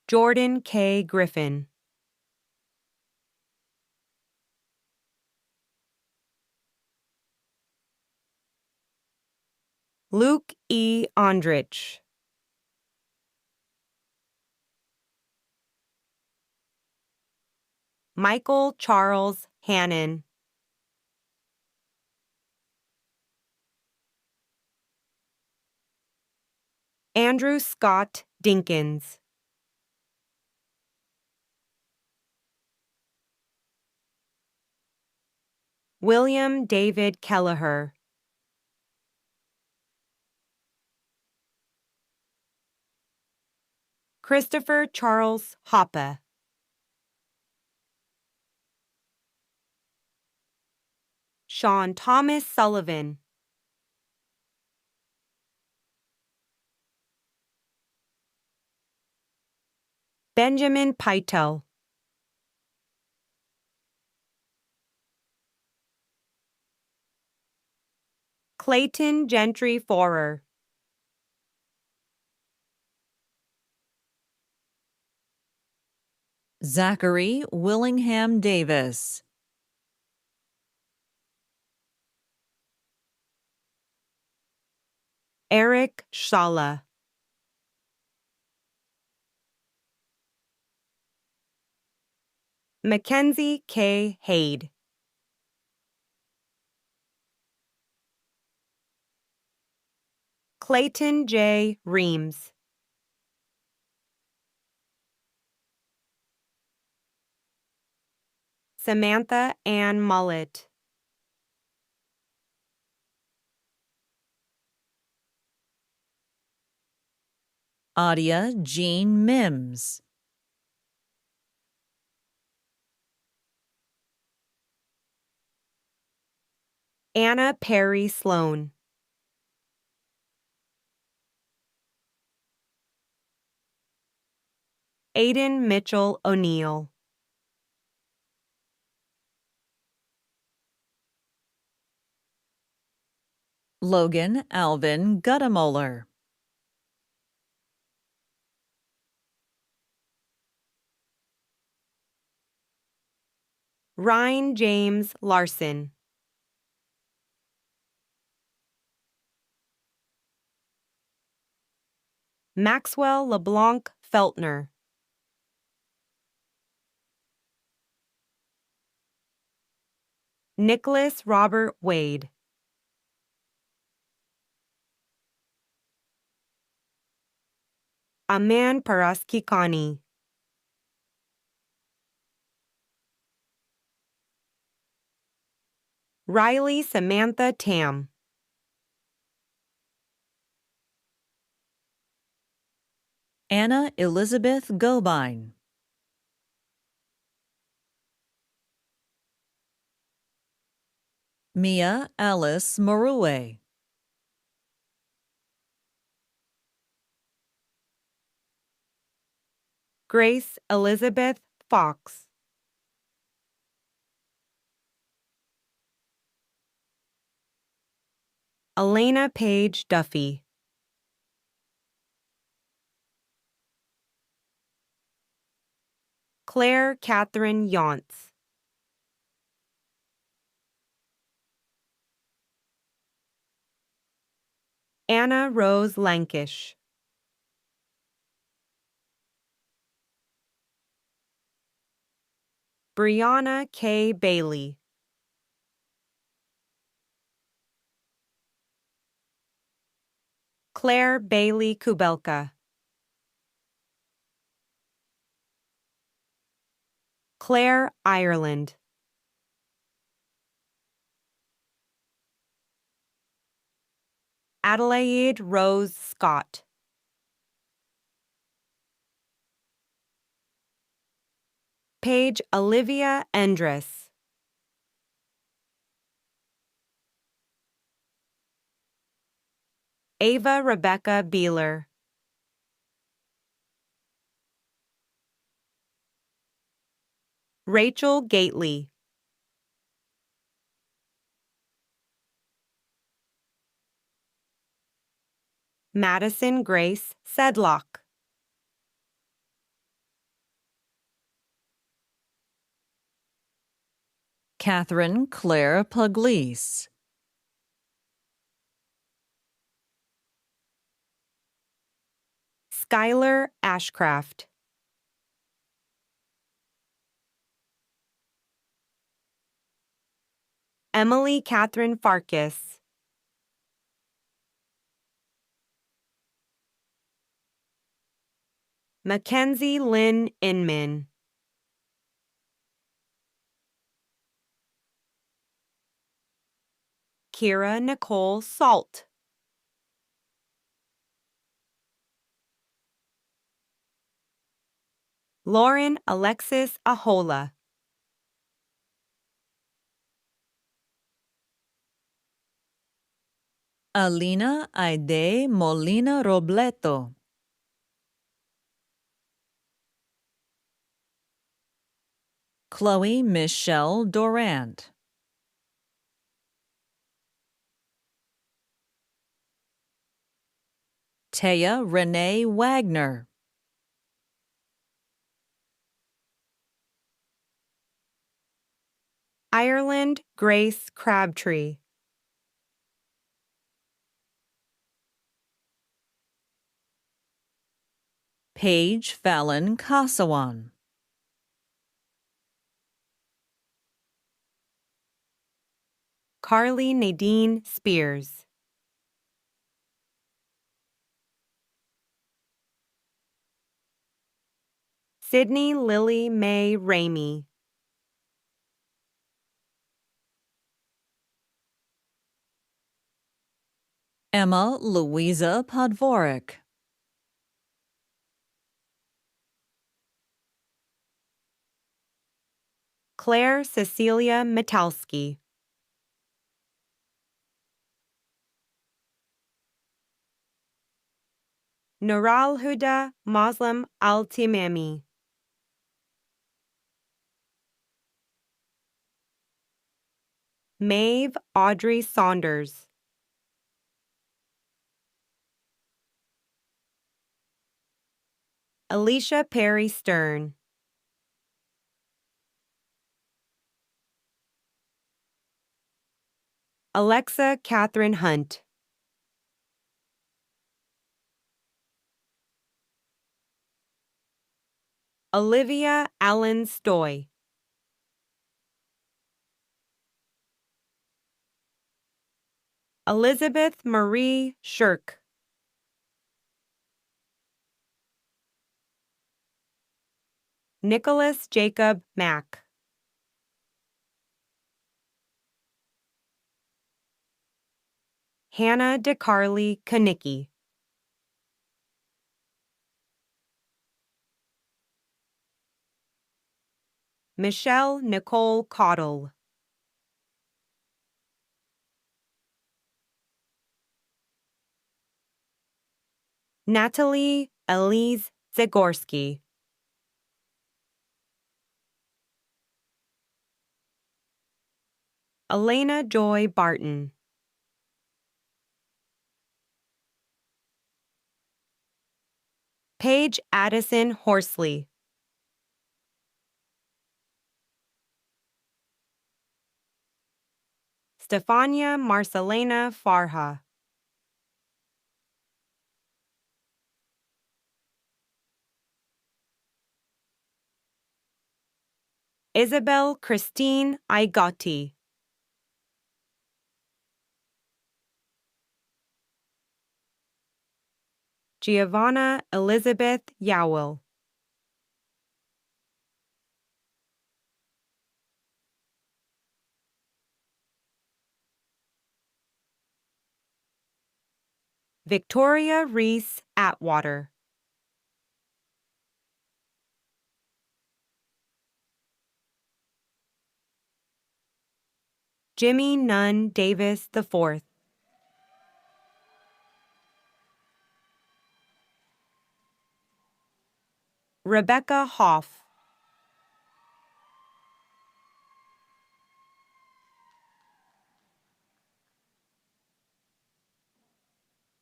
Jordan K. Griffin. Luke E. Ondrich. Michael Charles Hannon. Andrew Scott Dinkins. William David Kelleher. Christopher Charles Hoppe. Sean Thomas Sullivan. Benjamin Pytel. Clayton Gentry Forer. Zachary Willingham Davis. Eric Schala. Mackenzie K. Hade. Clayton J. Reams. Samantha Ann Mullet. Adia Jean Mims. Anna Perry Sloan. Aiden Mitchell O'Neill. Logan Alvin Guttamoller. Ryan James Larson. Maxwell LeBlanc Feltner. Nicholas Robert Wade. Aman Paraskikani. Riley Samantha Tam. Anna Elizabeth Gobine. Mia Alice Morue. Grace Elizabeth Fox. Elena Page Duffy. Claire Catherine Yonts. Anna Rose Lankish. Brianna K. Bailey. Claire Bailey Kubelka. Claire Ireland. Adelaide Rose Scott. Paige Olivia Endress. Ava Rebecca Beeler. Rachel Gately. Madison Grace Sedlock. Catherine Claire Pugliese. Skylar Ashcraft. Emily Catherine Farkas. Mackenzie Lynn Inman. Kira Nicole Salt. Lauren Alexis Ahola. Alina Aide Molina Robleto. Chloe Michelle Durant. Taya Renee Wagner. Ireland Grace Crabtree. Paige Fallon Kasawan. Carly Nadine Spears. Sydney Lily Mae Ramey. Emma Louisa Podvoric. Claire Cecilia Metalski. Nural Huda Muslim Al-Timami. Maeve Audrey Saunders. Alicia Perry Stern. Alexa Catherine Hunt. Olivia Allen Stoy. Elizabeth Marie Shirk. Nicholas Jacob Mack. Hannah DeCarly Kanicki. Michelle Nicole Cottle. Natalie Elise Zagorski. Elena Joy Barton. Paige Addison Horsley. Stefania Marcelena Farha. Isabel Christine Aigotti. Giovanna Elizabeth Yowell. Victoria Reese Atwater. Jimmy Nunn Davis IV. Rebecca Hoff.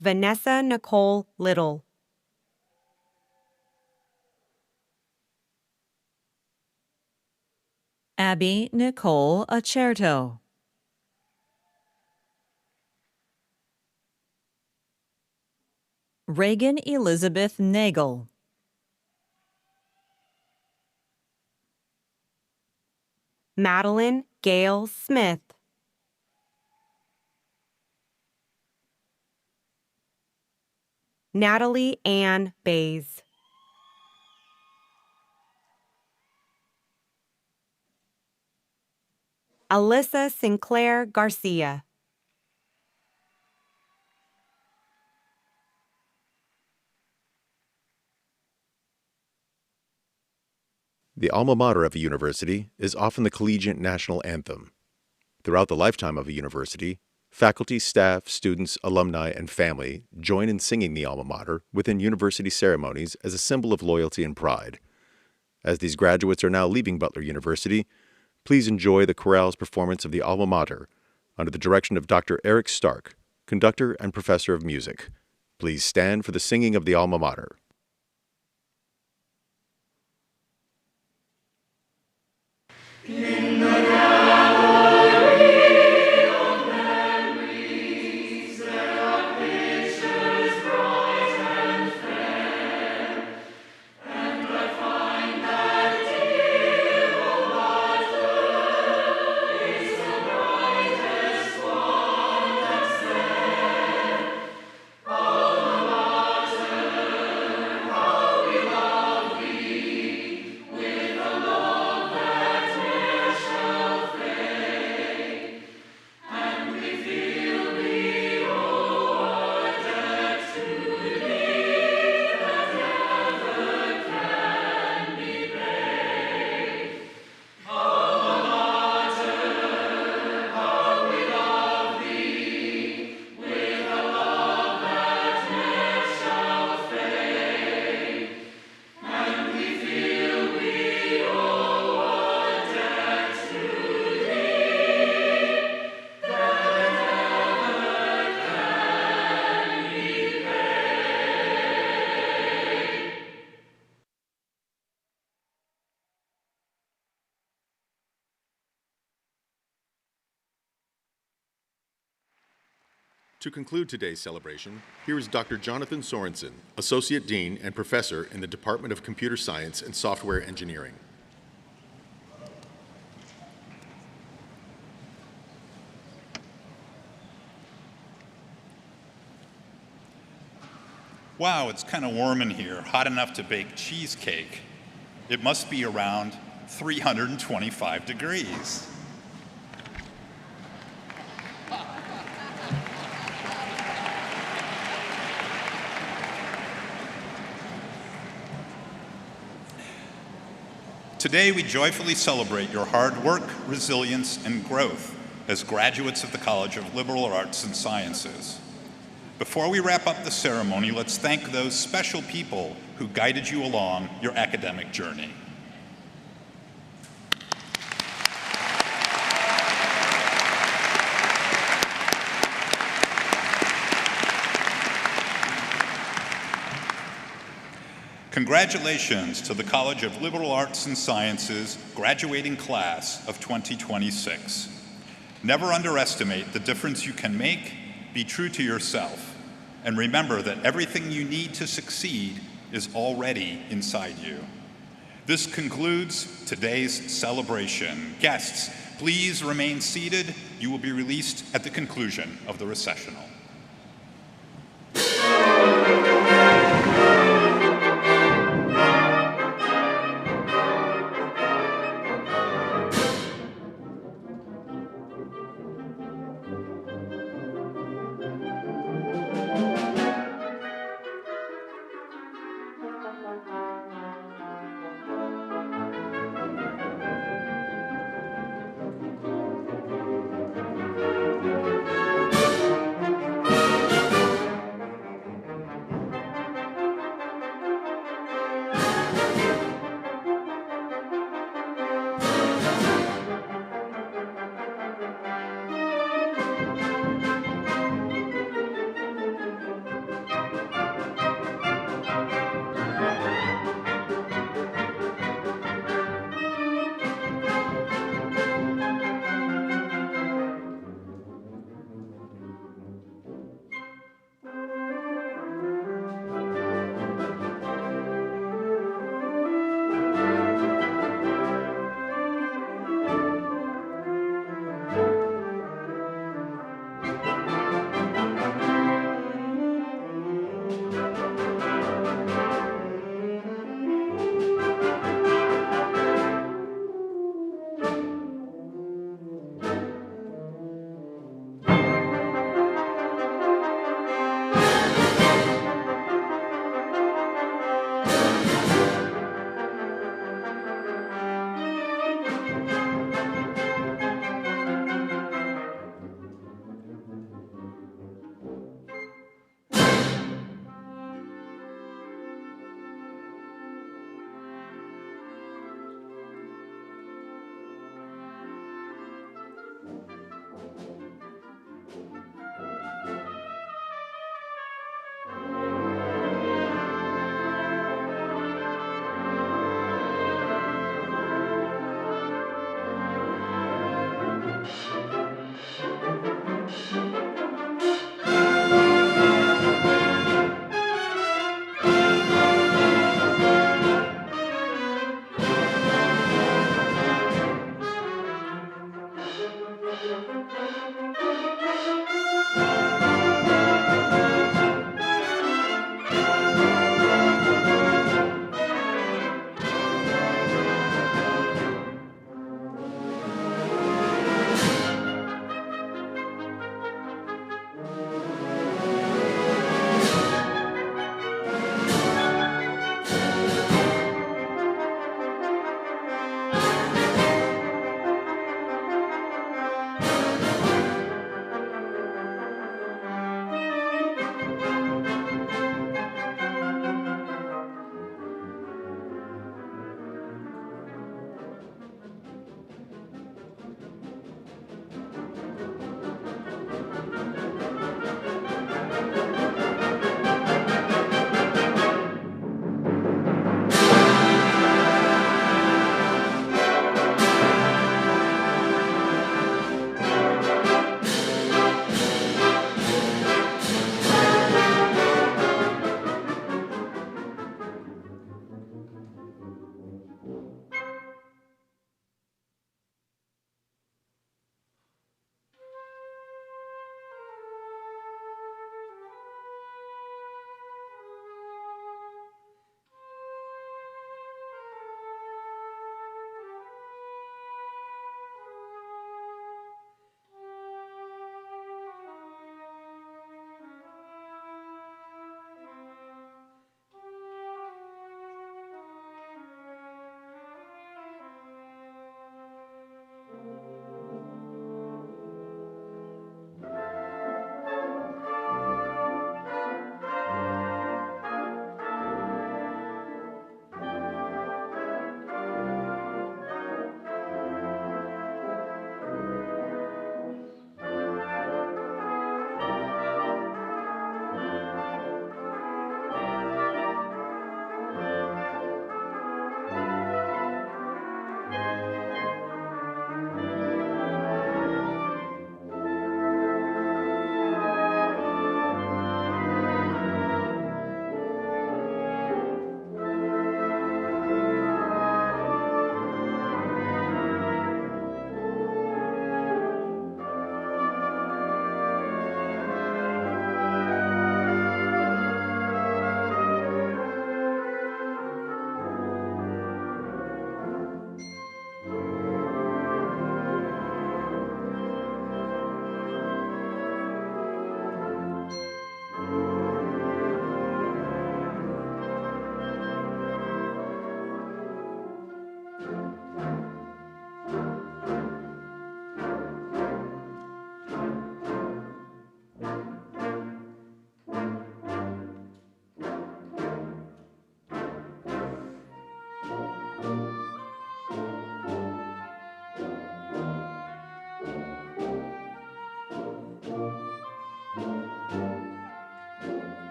Vanessa Nicole Little. Abby Nicole Acerto. Reagan Elizabeth Nagel. Madeline Gail Smith. Natalie Ann Bays. Alyssa Sinclair Garcia. The alma mater of a university is often the collegiate national anthem. Throughout the lifetime of a university, faculty, staff, students, alumni, and family join in singing the alma mater within university ceremonies as a symbol of loyalty and pride. As these graduates are now leaving Butler University, please enjoy the chorale's performance of the alma mater under the direction of Dr. Eric Stark, conductor and professor of music. Please stand for the singing of the alma mater. To conclude today's celebration, here is Dr. Jonathan Sorensen, Associate Dean and Professor in the Department of Computer Science and Software Engineering. Wow, it's kind of warm in here, hot enough to bake cheesecake. It must be around 325 degrees. Today, we joyfully celebrate your hard work, resilience, and growth as graduates of the College of Liberal Arts and Sciences. Before we wrap up the ceremony, let's thank those special people who guided you along your academic journey. Congratulations to the College of Liberal Arts and Sciences graduating class of 2026. Never underestimate the difference you can make, be true to yourself, and remember that everything you need to succeed is already inside you. This concludes today's celebration. Guests, please remain seated. You will be released at the conclusion of the recessional.